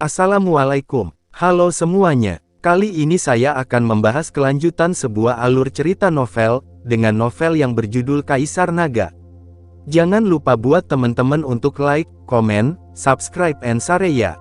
Assalamualaikum. Halo semuanya. Kali ini saya akan membahas kelanjutan sebuah alur cerita novel, dengan novel yang berjudul Kaisar Naga. Jangan lupa buat teman-teman untuk like, komen, subscribe and share ya.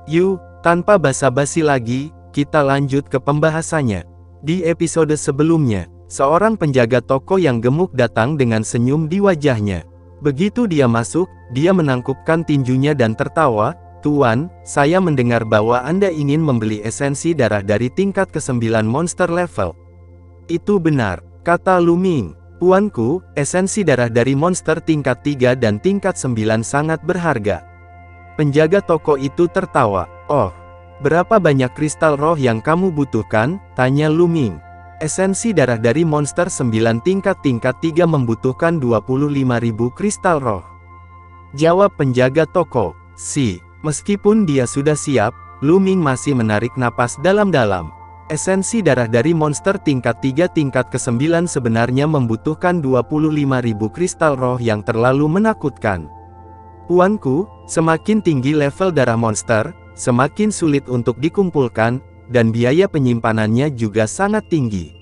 Yuk, tanpa basa-basi lagi, kita lanjut ke pembahasannya. Di episode sebelumnya, seorang penjaga toko yang gemuk datang dengan senyum di wajahnya. Begitu dia masuk, dia menangkupkan tinjunya dan tertawa. "Tuan, saya mendengar bahwa Anda ingin membeli esensi darah dari tingkat ke-9 monster level." "Itu benar," kata Lu Ming. "Tuanku, esensi darah dari monster tingkat 3 dan tingkat 9 sangat berharga." Penjaga toko itu tertawa. "Oh, berapa banyak kristal roh yang kamu butuhkan?" tanya Lu Ming. "Esensi darah dari monster 9 tingkat 3 membutuhkan 25.000 kristal roh," jawab penjaga toko. Meskipun dia sudah siap, Lu Ming masih menarik napas dalam-dalam. Esensi darah dari monster tingkat 3 tingkat ke-9 sebenarnya membutuhkan 25.000 kristal roh yang terlalu menakutkan. "Tuanku, semakin tinggi level darah monster, semakin sulit untuk dikumpulkan, dan biaya penyimpanannya juga sangat tinggi.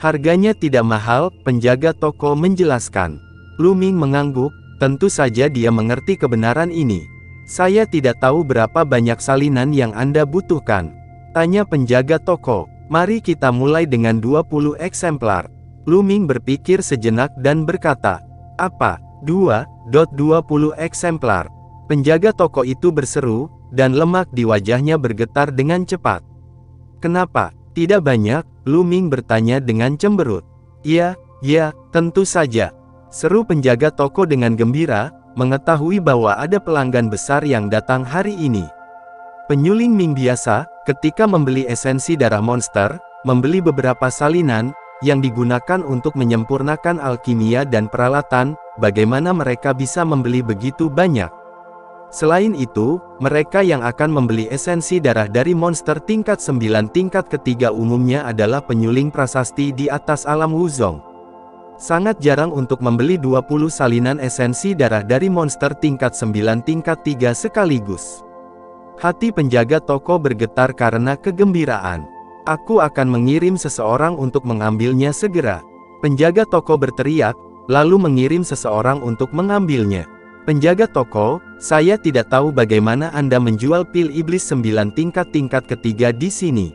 Harganya tidak mahal," penjaga toko menjelaskan. Lu Ming mengangguk, tentu saja dia mengerti kebenaran ini. "Saya tidak tahu berapa banyak salinan yang Anda butuhkan?" tanya penjaga toko. "Mari kita mulai dengan 20 eksemplar." Lu Ming berpikir sejenak dan berkata, "Apa? 2.20 eksemplar?" Penjaga toko itu berseru, dan lemak di wajahnya bergetar dengan cepat. "Kenapa? Tidak banyak?" Lu Ming bertanya dengan cemberut. Ya, tentu saja," seru penjaga toko dengan gembira, mengetahui bahwa ada pelanggan besar yang datang hari ini. Penyuling Ming biasa, ketika membeli esensi darah monster, membeli beberapa salinan, yang digunakan untuk menyempurnakan alkimia dan peralatan. Bagaimana mereka bisa membeli begitu banyak? Selain itu, mereka yang akan membeli esensi darah dari monster tingkat 9 tingkat ketiga umumnya adalah penyuling prasasti di atas alam Wuzong. Sangat jarang untuk membeli 20 salinan esensi darah dari monster tingkat 9 tingkat 3 sekaligus. Hati penjaga toko bergetar karena kegembiraan. "Aku akan mengirim seseorang untuk mengambilnya segera," penjaga toko berteriak, lalu mengirim seseorang untuk mengambilnya. "Penjaga toko, saya tidak tahu bagaimana Anda menjual pil iblis 9 tingkat ketiga di sini."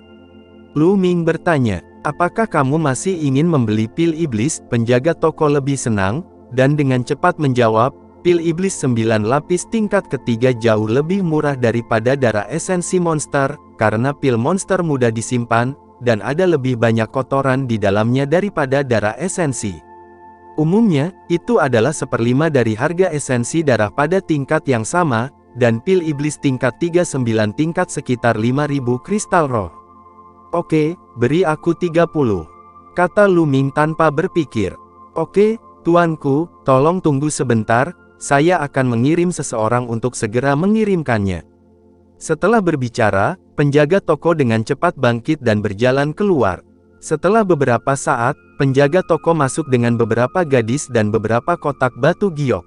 Lu Ming bertanya. "Apakah kamu masih ingin membeli pil iblis?" Penjaga toko lebih senang, dan dengan cepat menjawab, "Pil iblis 9 lapis tingkat ketiga jauh lebih murah daripada darah esensi monster, karena pil monster mudah disimpan, dan ada lebih banyak kotoran di dalamnya daripada darah esensi. Umumnya, itu adalah 1/5 dari harga esensi darah pada tingkat yang sama, dan pil iblis tingkat 3 9 tingkat sekitar 5.000 kristal roh." "Oke, beri aku 30," kata Lu Ming tanpa berpikir. "Oke, tuanku, tolong tunggu sebentar, saya akan mengirim seseorang untuk segera mengirimkannya." Setelah berbicara, penjaga toko dengan cepat bangkit dan berjalan keluar. Setelah beberapa saat, penjaga toko masuk dengan beberapa gadis dan beberapa kotak batu giok.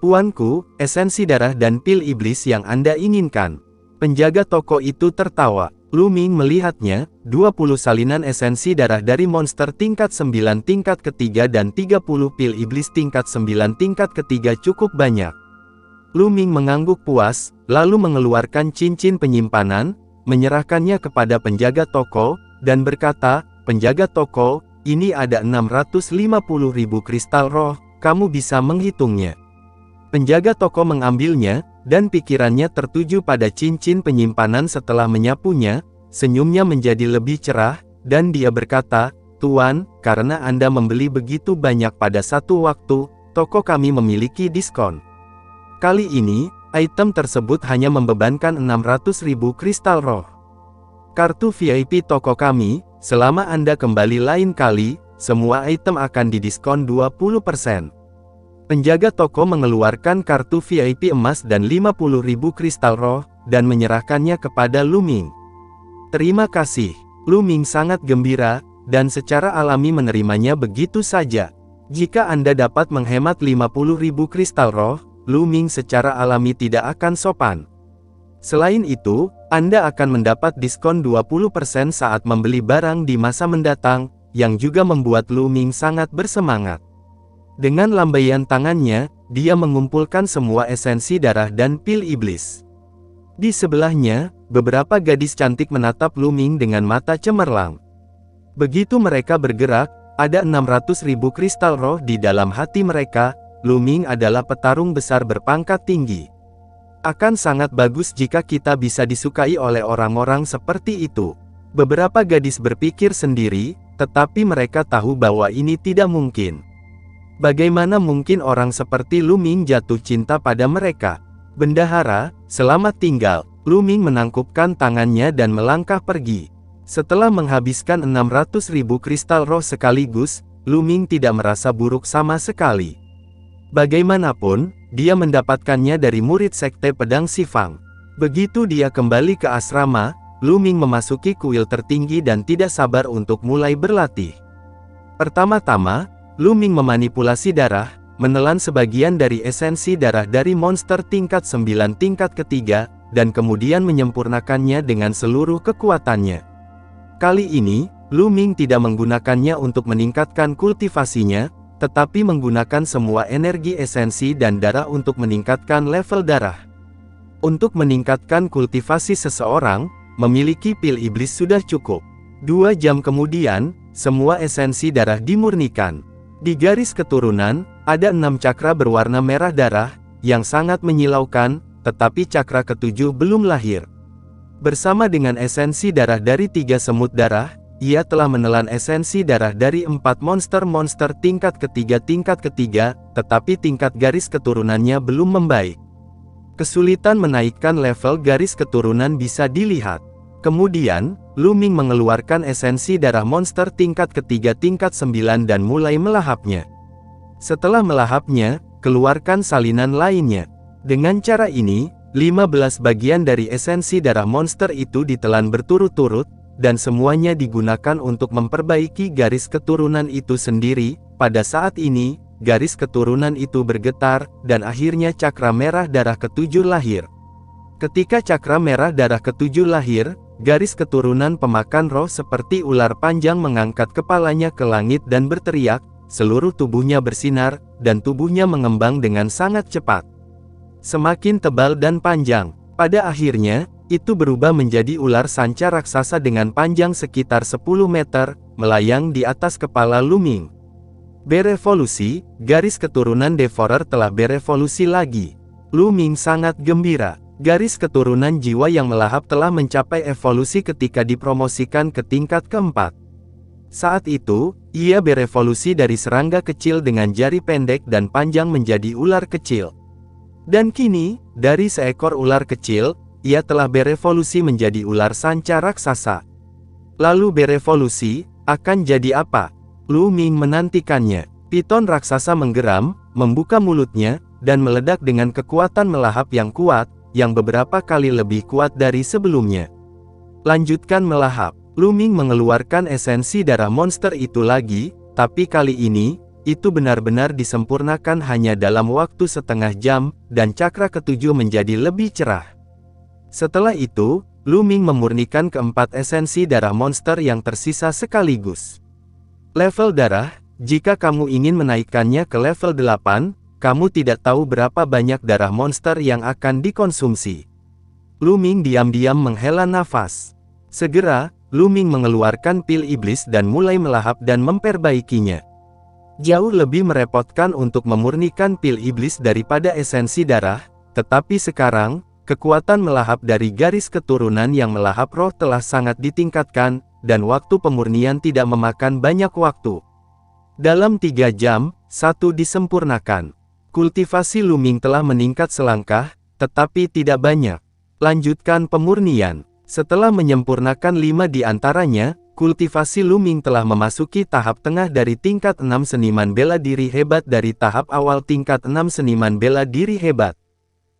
"Tuanku, esensi darah dan pil iblis yang Anda inginkan." Penjaga toko itu tertawa. Lu Ming melihatnya, 20 salinan esensi darah dari monster tingkat 9 tingkat ketiga dan 30 pil iblis tingkat 9 tingkat ketiga cukup banyak. Lu Ming mengangguk puas, lalu mengeluarkan cincin penyimpanan, menyerahkannya kepada penjaga toko, dan berkata, "Penjaga toko, ini ada 650.000 kristal roh, kamu bisa menghitungnya." Penjaga toko mengambilnya, dan pikirannya tertuju pada cincin penyimpanan. Setelah menyapunya, senyumnya menjadi lebih cerah, dan dia berkata, "Tuan, karena Anda membeli begitu banyak pada satu waktu, toko kami memiliki diskon. Kali ini, item tersebut hanya membebankan 600.000 kristal roh. Kartu VIP toko kami, selama Anda kembali lain kali, semua item akan didiskon 20%. Penjaga toko mengeluarkan kartu VIP emas dan 50.000 kristal roh, dan menyerahkannya kepada Lu Ming. "Terima kasih." Lu Ming sangat gembira, dan secara alami menerimanya begitu saja. Jika Anda dapat menghemat 50.000 kristal roh, Lu Ming secara alami tidak akan sopan. Selain itu, Anda akan mendapat diskon 20% saat membeli barang di masa mendatang, yang juga membuat Lu Ming sangat bersemangat. Dengan lambaian tangannya, dia mengumpulkan semua esensi darah dan pil iblis. Di sebelahnya, beberapa gadis cantik menatap Lu Ming dengan mata cemerlang. Begitu mereka bergerak, ada 600.000 kristal roh di dalam hati mereka. Lu Ming adalah petarung besar berpangkat tinggi. Akan sangat bagus jika kita bisa disukai oleh orang-orang seperti itu. Beberapa gadis berpikir sendiri, tetapi mereka tahu bahwa ini tidak mungkin. Bagaimana mungkin orang seperti Lu Ming jatuh cinta pada mereka? Bendahara, selamat tinggal. Lu Ming menangkupkan tangannya dan melangkah pergi. Setelah menghabiskan 600.000 kristal roh sekaligus, Lu Ming tidak merasa buruk sama sekali. Bagaimanapun, dia mendapatkannya dari murid sekte pedang Sifang. Begitu dia kembali ke asrama, Lu Ming memasuki kuil tertinggi dan tidak sabar untuk mulai berlatih. Pertama-tama, Lu Ming memanipulasi darah, menelan sebagian dari esensi darah dari monster tingkat 9 tingkat ketiga, dan kemudian menyempurnakannya dengan seluruh kekuatannya. Kali ini, Lu Ming tidak menggunakannya untuk meningkatkan kultivasinya, tetapi menggunakan semua energi esensi dan darah untuk meningkatkan level darah. Untuk meningkatkan kultivasi seseorang, memiliki pil iblis sudah cukup. 2 jam kemudian, semua esensi darah dimurnikan. Di garis keturunan, ada 6 cakra berwarna merah darah, yang sangat menyilaukan, tetapi cakra ketujuh belum lahir. Bersama dengan esensi darah dari 3 semut darah, ia telah menelan esensi darah dari 4 monster-monster tingkat ketiga, tetapi tingkat garis keturunannya belum membaik. Kesulitan menaikkan level garis keturunan bisa dilihat. Kemudian, Lu Ming mengeluarkan esensi darah monster tingkat ketiga tingkat 9 dan mulai melahapnya. Setelah melahapnya, keluarkan salinan lainnya. Dengan cara ini, 15 bagian dari esensi darah monster itu ditelan berturut-turut, dan semuanya digunakan untuk memperbaiki garis keturunan itu sendiri. Pada saat ini, garis keturunan itu bergetar, dan akhirnya cakra merah darah ketujuh lahir. Ketika cakra merah darah ketujuh lahir, garis keturunan pemakan roh seperti ular panjang mengangkat kepalanya ke langit dan berteriak, seluruh tubuhnya bersinar, dan tubuhnya mengembang dengan sangat cepat. Semakin tebal dan panjang. Pada akhirnya, itu berubah menjadi ular sanca raksasa dengan panjang sekitar 10 meter, melayang di atas kepala Lu Ming. Berevolusi, garis keturunan Devourer telah berevolusi lagi. Lu Ming sangat gembira. Garis keturunan jiwa yang melahap telah mencapai evolusi ketika dipromosikan ke tingkat keempat. Saat itu, ia berevolusi dari serangga kecil dengan jari pendek dan panjang menjadi ular kecil. Dan kini, dari seekor ular kecil, ia telah berevolusi menjadi ular sanca raksasa. Lalu berevolusi, akan jadi apa? Lu Ming menantikannya. Piton raksasa menggeram, membuka mulutnya, dan meledak dengan kekuatan melahap yang kuat, yang beberapa kali lebih kuat dari sebelumnya. Lanjutkan melahap. Lu Ming mengeluarkan esensi darah monster itu lagi, tapi kali ini, itu benar-benar disempurnakan hanya dalam waktu setengah jam, dan cakra ketujuh menjadi lebih cerah. Setelah itu, Lu Ming memurnikan keempat esensi darah monster yang tersisa sekaligus. Level darah, jika kamu ingin menaikkannya ke level 8, kamu tidak tahu berapa banyak darah monster yang akan dikonsumsi. Lu Ming diam-diam menghela nafas. Segera, Lu Ming mengeluarkan pil iblis dan mulai melahap dan memperbaikinya. Jauh lebih merepotkan untuk memurnikan pil iblis daripada esensi darah, tetapi sekarang, kekuatan melahap dari garis keturunan yang melahap roh telah sangat ditingkatkan, dan waktu pemurnian tidak memakan banyak waktu. Dalam 3 jam, 1 disempurnakan. Kultivasi Lu Ming telah meningkat selangkah, tetapi tidak banyak. Lanjutkan pemurnian. Setelah menyempurnakan 5 di antaranya, kultivasi Lu Ming telah memasuki tahap tengah dari tingkat 6 seniman bela diri hebat dari tahap awal tingkat 6 seniman bela diri hebat.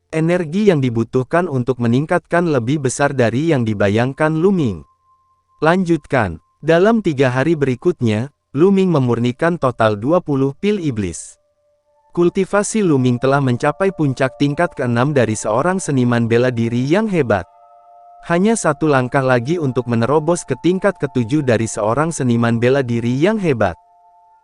Energi yang dibutuhkan untuk meningkatkan lebih besar dari yang dibayangkan Lu Ming. Lanjutkan. Dalam 3 hari berikutnya, Lu Ming memurnikan total 20 pil iblis. Kultivasi Lu Ming telah mencapai puncak tingkat ke-6 dari seorang seniman bela diri yang hebat. Hanya satu langkah lagi untuk menerobos ke tingkat ke-7 dari seorang seniman bela diri yang hebat.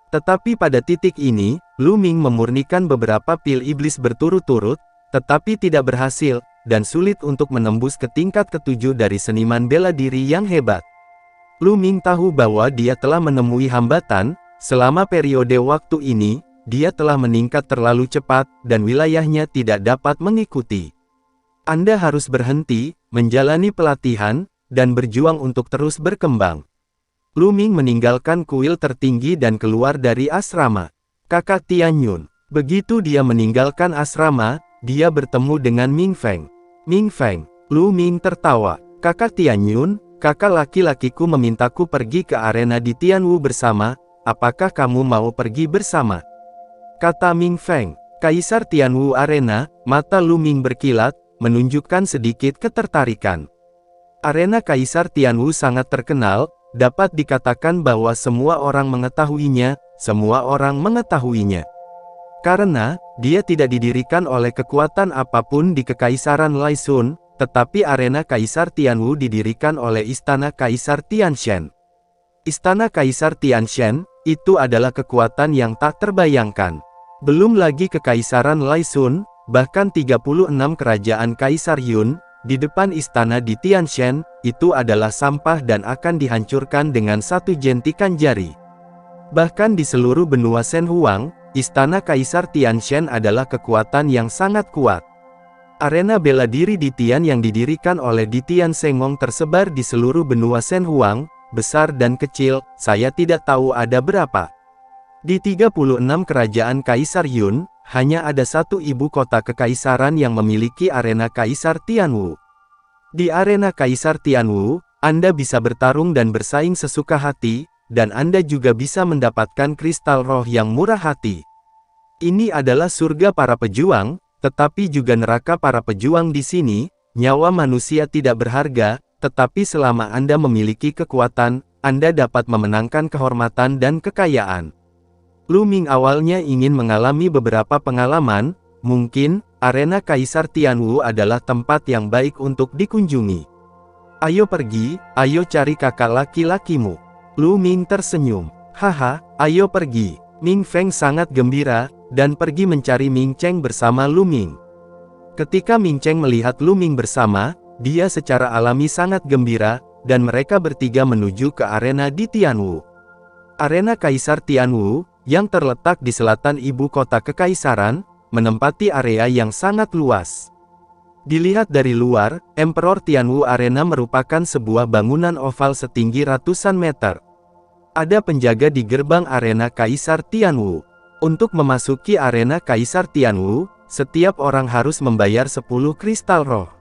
Tetapi pada titik ini, Lu Ming memurnikan beberapa pil iblis berturut-turut, tetapi tidak berhasil, dan sulit untuk menembus ke tingkat ke-7 dari seniman bela diri yang hebat. Lu Ming tahu bahwa dia telah menemui hambatan. Selama periode waktu ini, dia telah meningkat terlalu cepat, dan wilayahnya tidak dapat mengikuti. Anda harus berhenti, menjalani pelatihan, dan berjuang untuk terus berkembang. Lu Ming meninggalkan kuil tertinggi dan keluar dari asrama. Kakak Tianyun. Begitu dia meninggalkan asrama, dia bertemu dengan Ming Feng. Ming Feng. Lu Ming tertawa. Kakak Tianyun, kakak laki-lakiku memintaku pergi ke arena di Tianwu bersama, apakah kamu mau pergi bersama? Kata Ming Feng. Kaisar Tianwu Arena, mata Lu Ming berkilat, menunjukkan sedikit ketertarikan. Arena Kaisar Tianwu sangat terkenal, dapat dikatakan bahwa semua orang mengetahuinya, Karena, dia tidak didirikan oleh kekuatan apapun di Kekaisaran Laisun, tetapi arena Kaisar Tianwu didirikan oleh Istana Kaisar Tianshan. Istana Kaisar Tianshan, itu adalah kekuatan yang tak terbayangkan. Belum lagi Kekaisaran Laisun, bahkan 36 kerajaan Kaisar Yun, di depan istana di Tianshan, itu adalah sampah dan akan dihancurkan dengan satu jentikan jari. Bahkan di seluruh benua Shenhuang, istana Kaisar Tianshan adalah kekuatan yang sangat kuat. Arena bela diri di Tian yang didirikan oleh di Tian Sengong tersebar di seluruh benua Shenhuang, besar dan kecil, saya tidak tahu ada berapa. Di 36 kerajaan Kaisar Yun, hanya ada satu ibu kota kekaisaran yang memiliki arena Kaisar Tianwu. Di arena Kaisar Tianwu, Anda bisa bertarung dan bersaing sesuka hati, dan Anda juga bisa mendapatkan kristal roh yang murah hati. Ini adalah surga para pejuang, tetapi juga neraka para pejuang di sini. Nyawa manusia tidak berharga, tetapi selama Anda memiliki kekuatan, Anda dapat memenangkan kehormatan dan kekayaan. Lu Ming awalnya ingin mengalami beberapa pengalaman, mungkin, arena Kaisar Tianwu adalah tempat yang baik untuk dikunjungi. Ayo pergi, ayo cari kakak laki-lakimu. Lu Ming tersenyum. Haha, ayo pergi. Ming Feng sangat gembira, dan pergi mencari Ming Cheng bersama Lu Ming. Ketika Ming Cheng melihat Lu Ming bersama, dia secara alami sangat gembira, dan mereka bertiga menuju ke arena di Tianwu. Arena Kaisar Tianwu, yang terletak di selatan ibu kota kekaisaran, menempati area yang sangat luas. Dilihat dari luar, Emperor Tianwu Arena merupakan sebuah bangunan oval setinggi ratusan meter. Ada penjaga di gerbang arena Kaisar Tianwu. Untuk memasuki arena Kaisar Tianwu, setiap orang harus membayar 10 kristal roh.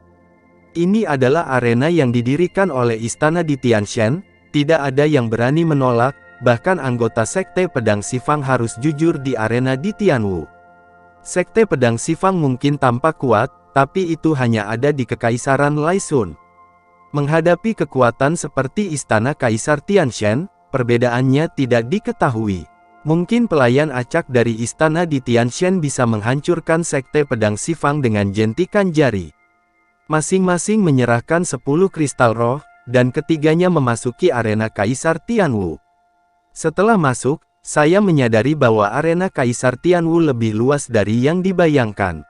Ini adalah arena yang didirikan oleh istana di Tianshan, tidak ada yang berani menolak. Bahkan anggota Sekte Pedang Sifang harus jujur di arena di Tianwu. Sekte Pedang Sifang mungkin tampak kuat, tapi itu hanya ada di Kekaisaran Laisun. Menghadapi kekuatan seperti Istana Kaisar Tianshan, perbedaannya tidak diketahui. Mungkin pelayan acak dari istana di Tianshan bisa menghancurkan Sekte Pedang Sifang dengan jentikan jari. Masing-masing menyerahkan 10 kristal roh, dan ketiganya memasuki arena Kaisar Tianwu. Setelah masuk, saya menyadari bahwa arena Kaisar Tianwu lebih luas dari yang dibayangkan.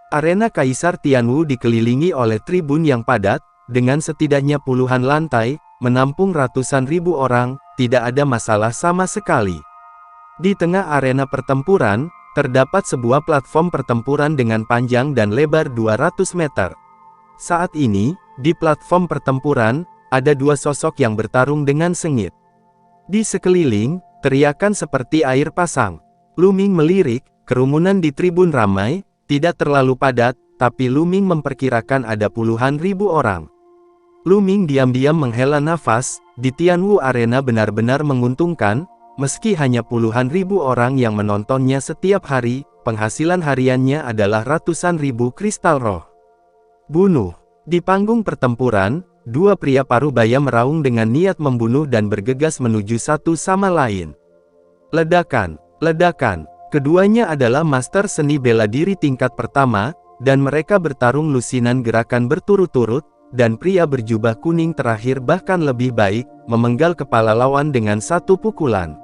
Arena Kaisar Tianwu dikelilingi oleh tribun yang padat, dengan setidaknya puluhan lantai, menampung ratusan ribu orang, tidak ada masalah sama sekali. Di tengah arena pertempuran, terdapat sebuah platform pertempuran dengan panjang dan lebar 200 meter. Saat ini, di platform pertempuran, ada dua sosok yang bertarung dengan sengit. Di sekeliling, teriakan seperti air pasang. Lu Ming melirik, kerumunan di tribun ramai, tidak terlalu padat, tapi Lu Ming memperkirakan ada puluhan ribu orang. Lu Ming diam-diam menghela nafas, di Tianwu Arena benar-benar menguntungkan, meski hanya puluhan ribu orang yang menontonnya setiap hari, penghasilan hariannya adalah ratusan ribu kristal roh. Bunuh. Di panggung pertempuran, dua pria parubaya meraung dengan niat membunuh dan bergegas menuju satu sama lain. Ledakan, ledakan, Keduanya adalah master seni bela diri tingkat pertama, dan mereka bertarung lusinan gerakan berturut-turut, dan pria berjubah kuning terakhir bahkan lebih baik, memenggal kepala lawan dengan satu pukulan.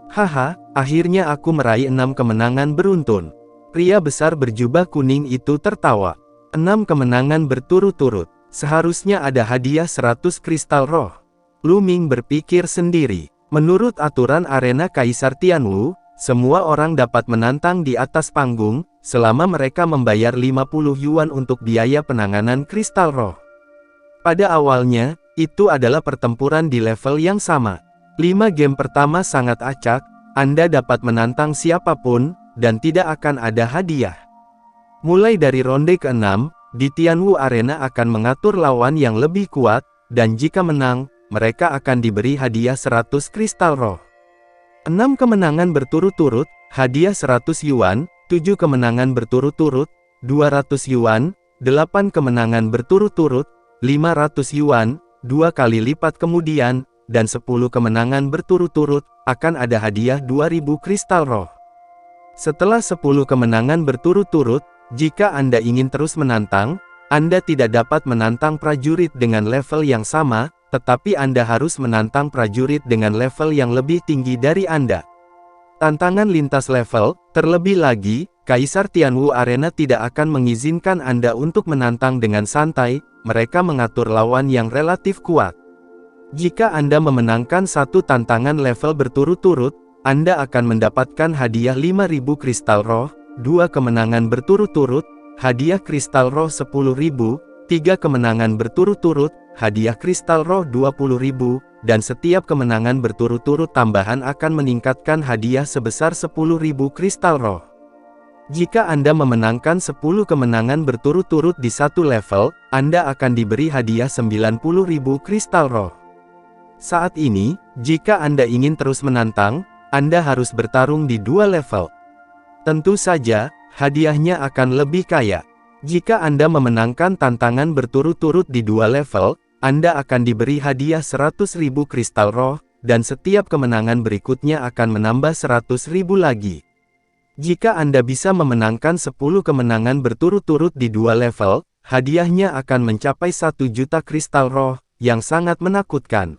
Haha, akhirnya aku meraih 6 kemenangan beruntun. Pria besar berjubah kuning itu tertawa. 6 kemenangan berturut-turut. Seharusnya ada hadiah 100 kristal roh. Lu Ming berpikir sendiri. Menurut aturan arena Kaisar Tianwu, semua orang dapat menantang di atas panggung, selama mereka membayar 50 yuan untuk biaya penanganan kristal roh. Pada awalnya, itu adalah pertempuran di level yang sama. 5 game pertama sangat acak, Anda dapat menantang siapapun, dan tidak akan ada hadiah. Mulai dari ronde ke-6, di Tianwu Arena akan mengatur lawan yang lebih kuat, dan jika menang, mereka akan diberi hadiah 100 kristal roh. 6 kemenangan berturut-turut, hadiah 100 yuan, 7 kemenangan berturut-turut, 200 yuan, 8 kemenangan berturut-turut, 500 yuan, 2 kali lipat kemudian, dan 10 kemenangan berturut-turut, akan ada hadiah 2000 kristal roh. Setelah 10 kemenangan berturut-turut, jika Anda ingin terus menantang, Anda tidak dapat menantang prajurit dengan level yang sama, tetapi Anda harus menantang prajurit dengan level yang lebih tinggi dari Anda. Tantangan lintas level, terlebih lagi, Kaisar Tianwu Arena tidak akan mengizinkan Anda untuk menantang dengan santai, mereka mengatur lawan yang relatif kuat. Jika Anda memenangkan satu tantangan level berturut-turut, Anda akan mendapatkan hadiah 5000 kristal roh, 2 kemenangan berturut-turut, hadiah kristal roh 10.000, 3 kemenangan berturut-turut, hadiah kristal roh 20.000, dan setiap kemenangan berturut-turut tambahan akan meningkatkan hadiah sebesar 10.000 kristal roh. Jika Anda memenangkan 10 kemenangan berturut-turut di satu level, Anda akan diberi hadiah 90.000 kristal roh. Saat ini, jika Anda ingin terus menantang, Anda harus bertarung di 2 level. Tentu saja, hadiahnya akan lebih kaya. Jika Anda memenangkan tantangan berturut-turut di 2 level, Anda akan diberi hadiah 100.000 kristal roh, dan setiap kemenangan berikutnya akan menambah 100.000 lagi. Jika Anda bisa memenangkan 10 kemenangan berturut-turut di 2 level, hadiahnya akan mencapai 1 juta kristal roh, yang sangat menakutkan.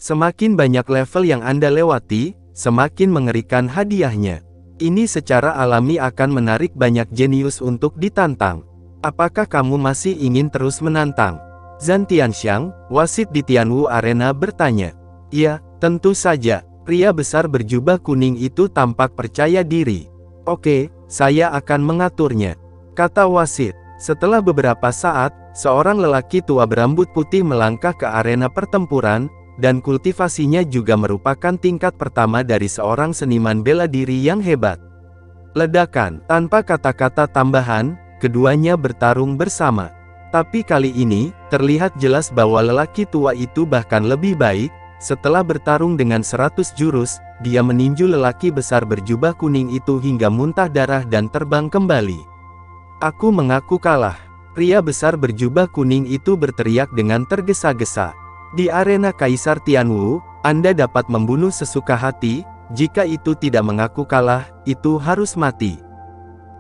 Semakin banyak level yang Anda lewati, semakin mengerikan hadiahnya. Ini secara alami akan menarik banyak jenius untuk ditantang. Apakah kamu masih ingin terus menantang? Zhan Tianxiang, wasit di Tianwu Arena bertanya. Ya, tentu saja. Pria besar berjubah kuning itu tampak percaya diri. Oke, saya akan mengaturnya, kata wasit. Setelah beberapa saat, seorang lelaki tua berambut putih melangkah ke arena pertempuran, dan kultivasinya juga merupakan tingkat pertama dari seorang seniman bela diri yang hebat. Ledakan, tanpa kata-kata tambahan, keduanya bertarung bersama. Tapi kali ini, terlihat jelas bahwa lelaki tua itu bahkan lebih baik. Setelah bertarung dengan 100 jurus, dia meninju lelaki besar berjubah kuning itu hingga muntah darah dan terbang kembali. Aku mengaku kalah. Pria besar berjubah kuning itu berteriak dengan tergesa-gesa. Di arena Kaisar Tianwu, Anda dapat membunuh sesuka hati, jika itu tidak mengaku kalah, itu harus mati.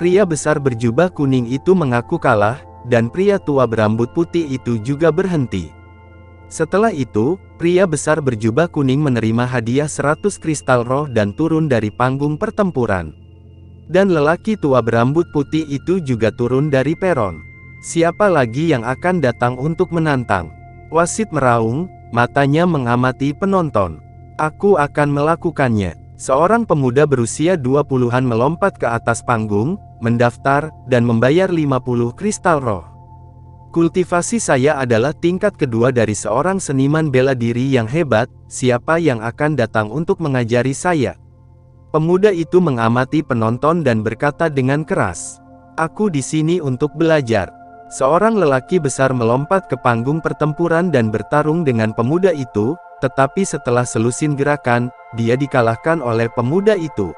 Pria besar berjubah kuning itu mengaku kalah, dan pria tua berambut putih itu juga berhenti. Setelah itu, pria besar berjubah kuning menerima hadiah 100 kristal roh dan turun dari panggung pertempuran. Dan lelaki tua berambut putih itu juga turun dari peron. Siapa lagi yang akan datang untuk menantang? Wasit meraung, matanya mengamati penonton. Aku akan melakukannya. Seorang pemuda berusia 20-an melompat ke atas panggung, mendaftar, dan membayar 50 kristal roh. Kultivasi saya adalah tingkat kedua dari seorang seniman bela diri yang hebat, siapa yang akan datang untuk mengajari saya? Pemuda itu mengamati penonton dan berkata dengan keras. Aku di sini untuk belajar. Seorang lelaki besar melompat ke panggung pertempuran dan bertarung dengan pemuda itu, tetapi setelah selusin gerakan, dia dikalahkan oleh pemuda itu.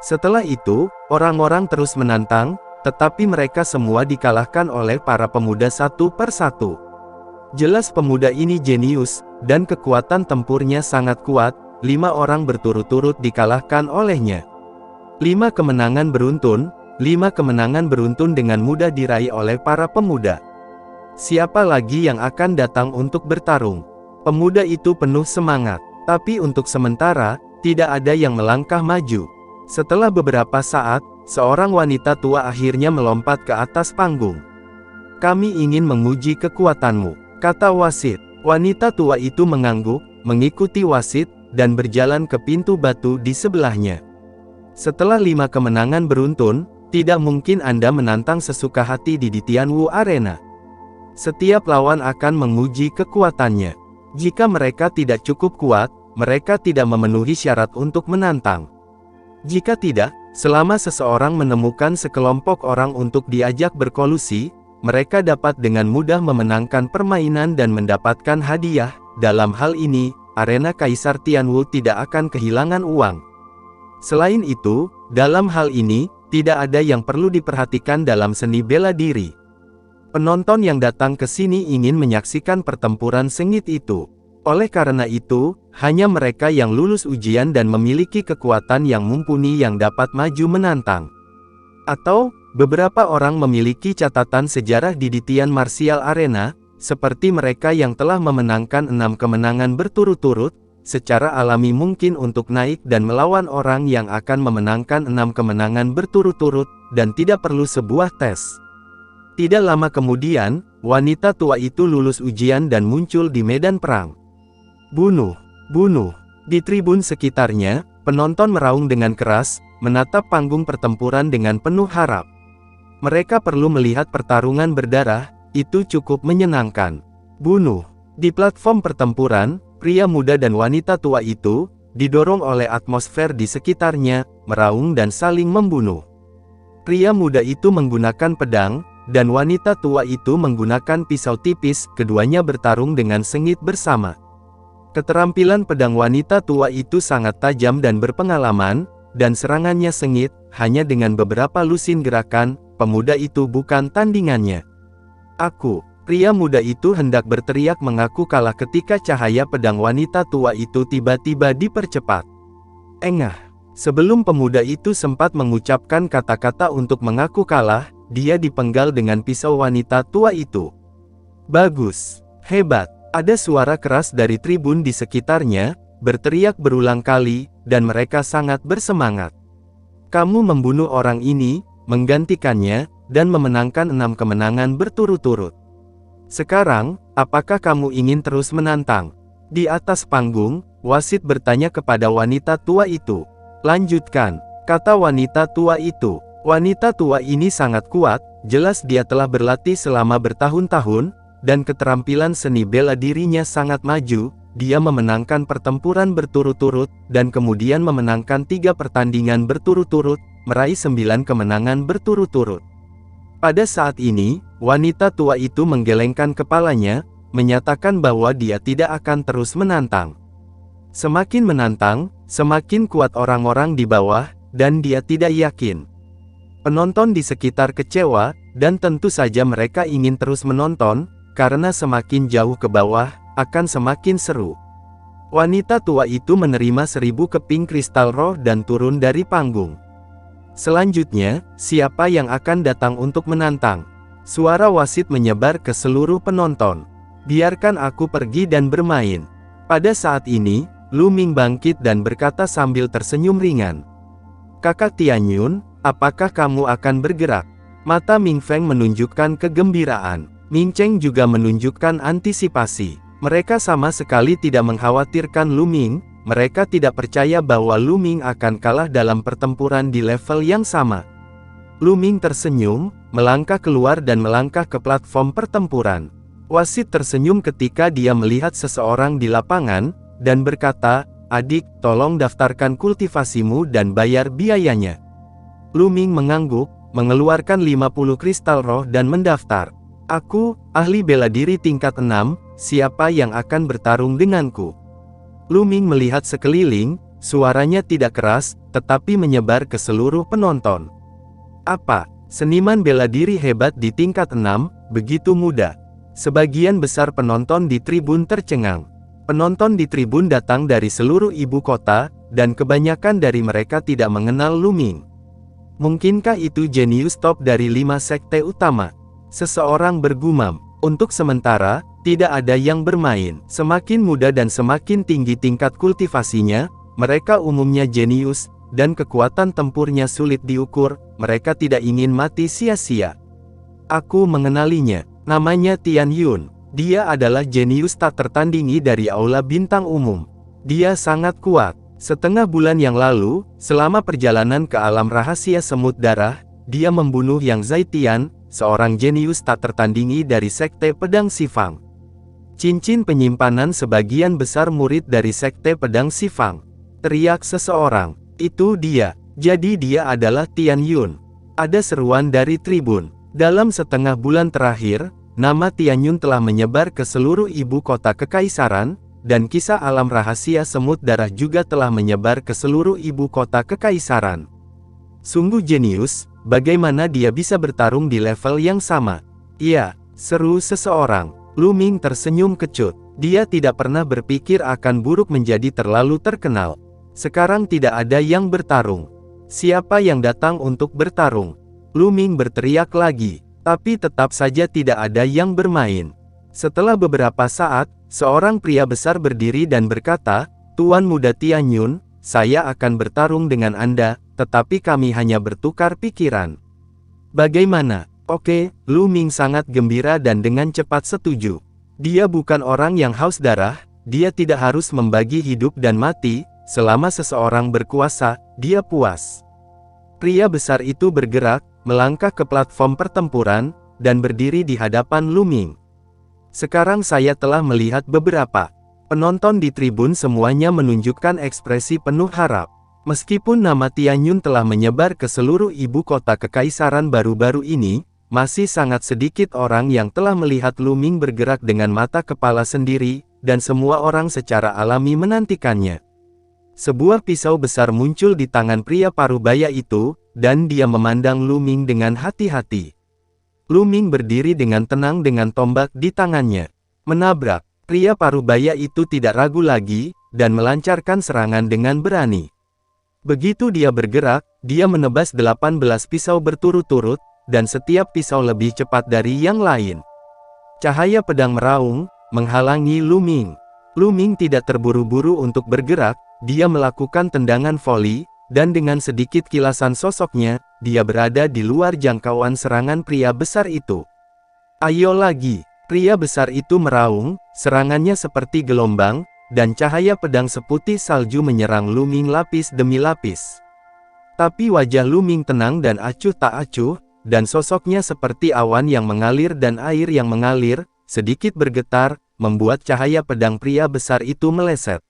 Setelah itu, orang-orang terus menantang, tetapi mereka semua dikalahkan oleh para pemuda satu per satu. Jelas pemuda ini jenius, dan kekuatan tempurnya sangat kuat, 5 orang berturut-turut dikalahkan olehnya. 5 kemenangan beruntun. 5 kemenangan beruntun dengan mudah diraih oleh para pemuda. Siapa lagi yang akan datang untuk bertarung? Pemuda itu penuh semangat. Tapi untuk sementara, tidak ada yang melangkah maju. Setelah beberapa saat, seorang wanita tua akhirnya melompat ke atas panggung. Kami ingin menguji kekuatanmu, kata wasit. Wanita tua itu mengangguk, mengikuti wasit, dan berjalan ke pintu batu di sebelahnya. Setelah 5 kemenangan beruntun, tidak mungkin Anda menantang sesuka hati di Tianwu Arena. Setiap lawan akan menguji kekuatannya. Jika mereka tidak cukup kuat, mereka tidak memenuhi syarat untuk menantang. Jika tidak, selama seseorang menemukan sekelompok orang untuk diajak berkolusi, mereka dapat dengan mudah memenangkan permainan dan mendapatkan hadiah. Dalam hal ini, arena Kaisar Tianwu tidak akan kehilangan uang. Selain itu, dalam hal ini, tidak ada yang perlu diperhatikan dalam seni bela diri. Penonton yang datang ke sini ingin menyaksikan pertempuran sengit itu. Oleh karena itu, hanya mereka yang lulus ujian dan memiliki kekuatan yang mumpuni yang dapat maju menantang. Atau, beberapa orang memiliki catatan sejarah di Tian Martial Arena, seperti mereka yang telah memenangkan 6 kemenangan berturut-turut, secara alami mungkin untuk naik dan melawan orang yang akan memenangkan 6 kemenangan berturut-turut, dan tidak perlu sebuah tes. Tidak lama kemudian, wanita tua itu lulus ujian dan muncul di medan perang. Bunuh! Bunuh! Di tribun sekitarnya, penonton meraung dengan keras, menatap panggung pertempuran dengan penuh harap. Mereka perlu melihat pertarungan berdarah, itu cukup menyenangkan. Bunuh! Di platform pertempuran, pria muda dan wanita tua itu, didorong oleh atmosfer di sekitarnya, meraung dan saling membunuh. Pria muda itu menggunakan pedang, dan wanita tua itu menggunakan pisau tipis, keduanya bertarung dengan sengit bersama. Keterampilan pedang wanita tua itu sangat tajam dan berpengalaman, dan serangannya sengit, hanya dengan beberapa lusin gerakan, pemuda itu bukan tandingannya. Pria muda itu hendak berteriak mengaku kalah ketika cahaya pedang wanita tua itu tiba-tiba dipercepat. Engah! Sebelum pemuda itu sempat mengucapkan kata-kata untuk mengaku kalah, dia dipenggal dengan pisau wanita tua itu. Bagus! Hebat! Ada suara keras dari tribun di sekitarnya, berteriak berulang kali, dan mereka sangat bersemangat. Kamu membunuh orang ini, menggantikannya, dan memenangkan 6 kemenangan berturut-turut. Sekarang, apakah kamu ingin terus menantang? Di atas panggung, wasit bertanya kepada wanita tua itu. Lanjutkan, kata wanita tua itu. Wanita tua ini sangat kuat, jelas dia telah berlatih selama bertahun-tahun, dan keterampilan seni bela dirinya sangat maju. Dia memenangkan pertempuran berturut-turut, dan kemudian memenangkan 3 pertandingan berturut-turut, meraih 9 kemenangan berturut-turut. Pada saat ini, wanita tua itu menggelengkan kepalanya, menyatakan bahwa dia tidak akan terus menantang. Semakin menantang, semakin kuat orang-orang di bawah, dan dia tidak yakin. Penonton di sekitar kecewa, dan tentu saja mereka ingin terus menonton, karena semakin jauh ke bawah, akan semakin seru. Wanita tua itu menerima 1000 keping kristal roh dan turun dari panggung. Selanjutnya, siapa yang akan datang untuk menantang? Suara wasit menyebar ke seluruh penonton. Biarkan aku pergi dan bermain. Pada saat ini, Lu Ming bangkit dan berkata sambil tersenyum ringan. Kakak Tianyun, apakah kamu akan bergerak? Mata Ming Feng menunjukkan kegembiraan. Ming Cheng juga menunjukkan antisipasi. Mereka sama sekali tidak mengkhawatirkan Lu Ming. Mereka tidak percaya bahwa Lu Ming akan kalah dalam pertempuran di level yang sama. Lu Ming tersenyum, melangkah keluar dan melangkah ke platform pertempuran. Wasit tersenyum ketika dia melihat seseorang di lapangan, dan berkata, adik, tolong daftarkan kultivasimu dan bayar biayanya. Lu Ming mengangguk, mengeluarkan 50 kristal roh dan mendaftar. Aku, ahli bela diri tingkat 6, siapa yang akan bertarung denganku? Lu Ming melihat sekeliling, suaranya tidak keras, tetapi menyebar ke seluruh penonton. Apa? Seniman bela diri hebat di tingkat 6, begitu mudah. Sebagian besar penonton di tribun tercengang. Penonton di tribun datang dari seluruh ibu kota, dan kebanyakan dari mereka tidak mengenal Lu Ming. Mungkinkah itu jenius top dari 5 sekte utama? Seseorang bergumam. Untuk sementara, tidak ada yang bermain. Semakin muda dan semakin tinggi tingkat kultivasinya, mereka umumnya jenius, dan kekuatan tempurnya sulit diukur, mereka tidak ingin mati sia-sia. Aku mengenalinya. Namanya Tian Yun. Dia adalah jenius tak tertandingi dari Aula Bintang Umum. Dia sangat kuat. Setengah bulan yang lalu, selama perjalanan ke alam rahasia Semut Darah, dia membunuh Yang Zaitian, seorang jenius tak tertandingi dari Sekte Pedang Sifang. Cincin penyimpanan sebagian besar murid dari Sekte Pedang Sifang. Teriak seseorang. Itu dia. Jadi dia adalah Tian Yun. Ada seruan dari tribun. Dalam setengah bulan terakhir, nama Tian Yun telah menyebar ke seluruh ibu kota kekaisaran, dan kisah alam rahasia Semut Darah juga telah menyebar ke seluruh ibu kota kekaisaran. Sungguh jenius, bagaimana dia bisa bertarung di level yang sama? Iya, seru seseorang. Lu Ming tersenyum kecut. Dia tidak pernah berpikir akan buruk menjadi terlalu terkenal. Sekarang tidak ada yang bertarung. Siapa yang datang untuk bertarung? Lu Ming berteriak lagi, tapi tetap saja tidak ada yang bermain. Setelah beberapa saat, seorang pria besar berdiri dan berkata, "Tuan muda Tian Yun, saya akan bertarung dengan Anda, tetapi kami hanya bertukar pikiran." Bagaimana? Oke, Lu Ming sangat gembira dan dengan cepat setuju. Dia bukan orang yang haus darah, dia tidak harus membagi hidup dan mati, selama seseorang berkuasa, dia puas. Pria besar itu bergerak, melangkah ke platform pertempuran, dan berdiri di hadapan Lu Ming. Sekarang saya telah melihat beberapa. Penonton di tribun semuanya menunjukkan ekspresi penuh harap. Meskipun nama Tian Yun telah menyebar ke seluruh ibu kota kekaisaran baru-baru ini, masih sangat sedikit orang yang telah melihat Lu Ming bergerak dengan mata kepala sendiri, dan semua orang secara alami menantikannya. Sebuah pisau besar muncul di tangan pria parubaya itu, dan dia memandang Lu Ming dengan hati-hati. Lu Ming berdiri dengan tenang dengan tombak di tangannya. Menabrak. Pria parubaya itu tidak ragu lagi, dan melancarkan serangan dengan berani. Begitu dia bergerak, dia menebas 18 pisau berturut-turut, dan setiap pisau lebih cepat dari yang lain. Cahaya pedang meraung, menghalangi Lu Ming. Lu Ming tidak terburu-buru untuk bergerak, dia melakukan tendangan voli, dan dengan sedikit kilasan sosoknya, dia berada di luar jangkauan serangan pria besar itu. Ayo lagi, pria besar itu meraung, serangannya seperti gelombang, dan cahaya pedang seputih salju menyerang Lu Ming lapis demi lapis. Tapi wajah Lu Ming tenang dan acuh tak acuh, dan sosoknya seperti awan yang mengalir dan air yang mengalir, sedikit bergetar, membuat cahaya pedang pria besar itu meleset.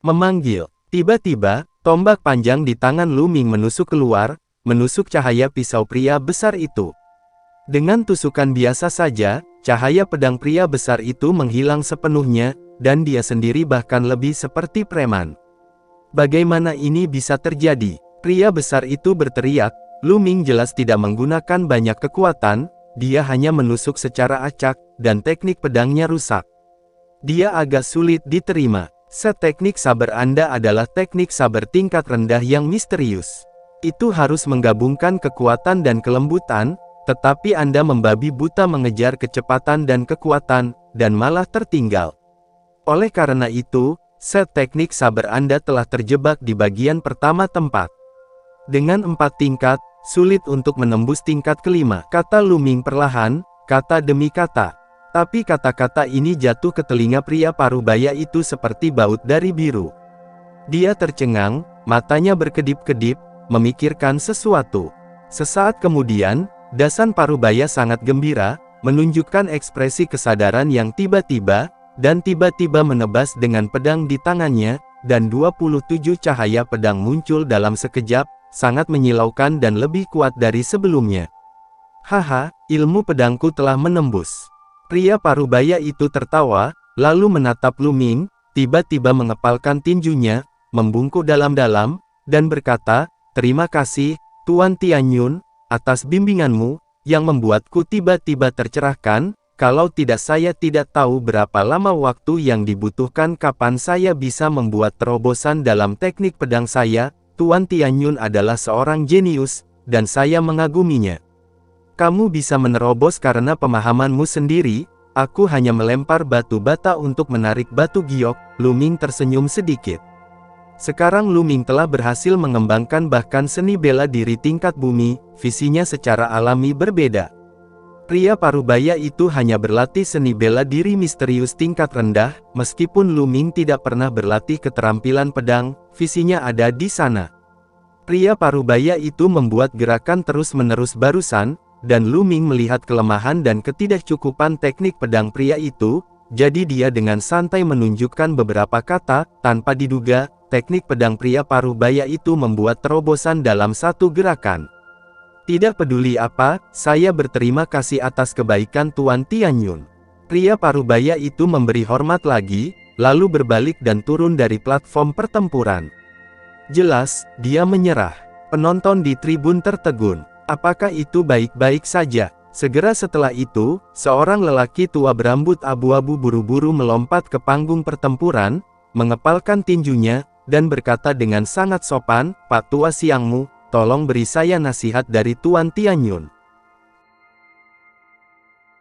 Memanggil. Tiba-tiba, tombak panjang di tangan Lu Ming menusuk keluar, menusuk cahaya pisau pria besar itu. Dengan tusukan biasa saja, cahaya pedang pria besar itu menghilang sepenuhnya, dan dia sendiri bahkan lebih seperti preman. Bagaimana ini bisa terjadi? Pria besar itu berteriak. Lu Ming jelas tidak menggunakan banyak kekuatan, dia hanya menusuk secara acak, dan teknik pedangnya rusak. Dia agak sulit diterima. Teknik saber Anda adalah teknik saber tingkat rendah yang misterius. Itu harus menggabungkan kekuatan dan kelembutan, tetapi Anda membabi buta mengejar kecepatan dan kekuatan, dan malah tertinggal. Oleh karena itu, teknik saber Anda telah terjebak di bagian pertama tempat. Dengan 4 tingkat, sulit untuk menembus tingkat kelima, kata Lu Ming perlahan, kata demi kata. Tapi kata-kata ini jatuh ke telinga pria parubaya itu seperti baut dari biru. Dia tercengang, matanya berkedip-kedip, memikirkan sesuatu. Sesaat kemudian, Dasan parubaya sangat gembira, menunjukkan ekspresi kesadaran yang tiba-tiba, dan tiba-tiba menebas dengan pedang di tangannya, dan 27 cahaya pedang muncul dalam sekejap, sangat menyilaukan dan lebih kuat dari sebelumnya. Haha, ilmu pedangku telah menembus. Pria parubaya itu tertawa, lalu menatap Lu Ming, tiba-tiba mengepalkan tinjunya, membungkuk dalam-dalam, dan berkata, "Terima kasih, Tuan Tian Yun, atas bimbinganmu, yang membuatku tiba-tiba tercerahkan. Kalau tidak saya tidak tahu berapa lama waktu yang dibutuhkan kapan saya bisa membuat terobosan dalam teknik pedang saya. Tuan Tian Yun adalah seorang jenius, dan saya mengaguminya. Kamu bisa menerobos karena pemahamanmu sendiri, aku hanya melempar batu bata untuk menarik batu giok. Lu Ming tersenyum sedikit. Sekarang Lu Ming telah berhasil mengembangkan bahkan seni bela diri tingkat bumi, visinya secara alami berbeda. Pria parubaya itu hanya berlatih seni bela diri misterius tingkat rendah, meskipun Lu Ming tidak pernah berlatih keterampilan pedang, visinya ada di sana. Pria parubaya itu membuat gerakan terus-menerus barusan, dan Lu Ming melihat kelemahan dan ketidakcukupan teknik pedang pria itu, jadi dia dengan santai menunjukkan beberapa kata, tanpa diduga, teknik pedang pria parubaya itu membuat terobosan dalam satu gerakan. Tidak peduli apa, saya berterima kasih atas kebaikan Tuan Tianyun. Pria parubaya itu memberi hormat lagi, lalu berbalik dan turun dari platform pertempuran. Jelas, dia menyerah. Penonton di tribun tertegun. Apakah itu baik-baik saja? Segera setelah itu, seorang lelaki tua berambut abu-abu buru-buru melompat ke panggung pertempuran, mengepalkan tinjunya, dan berkata dengan sangat sopan, "Pak Tua Siangmu, tolong beri saya nasihat dari Tuan Tianyun."